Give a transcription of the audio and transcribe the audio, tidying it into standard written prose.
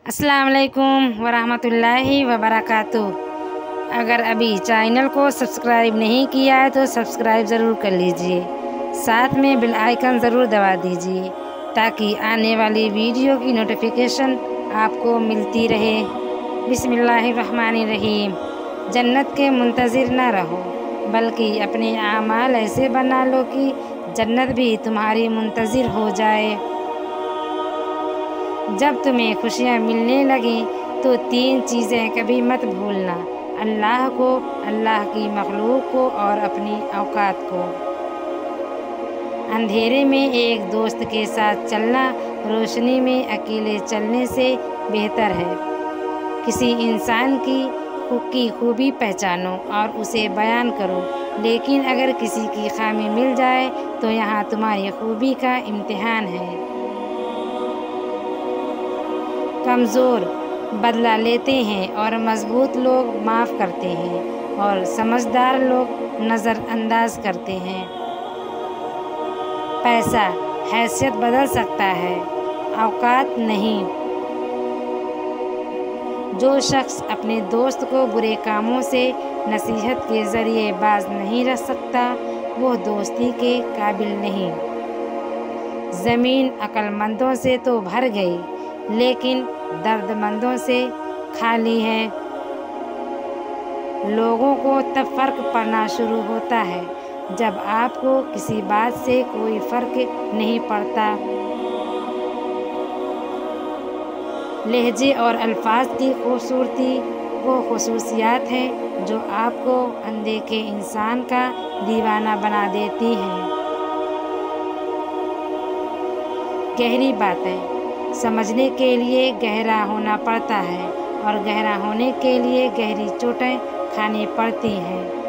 अस्सलाम वालेकुम वरहमतुल्लाहि वबरकातुह। अगर अभी चैनल को सब्सक्राइब नहीं किया है तो सब्सक्राइब ज़रूर कर लीजिए, साथ में बेल आइकन ज़रूर दबा दीजिए ताकि आने वाली वीडियो की नोटिफिकेशन आपको मिलती रहे। बिस्मिल्लाहिर्रहमानिर्रहीम। जन्नत के मुंतज़िर न रहो बल्कि अपने आमाल ऐसे बना लो कि जन्नत भी तुम्हारी मुंतज़िर हो जाए। जब तुम्हें खुशियाँ मिलने लगें तो 3 चीज़ें कभी मत भूलना: अल्लाह को, अल्लाह की मखलूक को और अपनी औकात को। अंधेरे में एक दोस्त के साथ चलना रोशनी में अकेले चलने से बेहतर है। किसी इंसान की खूबी पहचानो और उसे बयान करो, लेकिन अगर किसी की खामी मिल जाए तो यहाँ तुम्हारी खूबी का इम्तिहान है। कमज़ोर बदला लेते हैं और मजबूत लोग माफ़ करते हैं और समझदार लोग नज़रअंदाज करते हैं। पैसा हैसियत बदल सकता है, औकात नहीं। जो शख्स अपने दोस्त को बुरे कामों से नसीहत के ज़रिए बाज नहीं रख सकता वो दोस्ती के काबिल नहीं। ज़मीन अक्लमंदों से तो भर गई लेकिन दर्दमंदों से खाली है। लोगों को तब फ़र्क पड़ना शुरू होता है जब आपको किसी बात से कोई फ़र्क नहीं पड़ता। लहजे और अल्फाज की खूबसूरती वो खुसूसियात हैं जो आपको अनदेखे इंसान का दीवाना बना देती हैं। गहरी बातें समझने के लिए गहरा होना पड़ता है और गहरा होने के लिए गहरी चोटें खानी पड़ती हैं।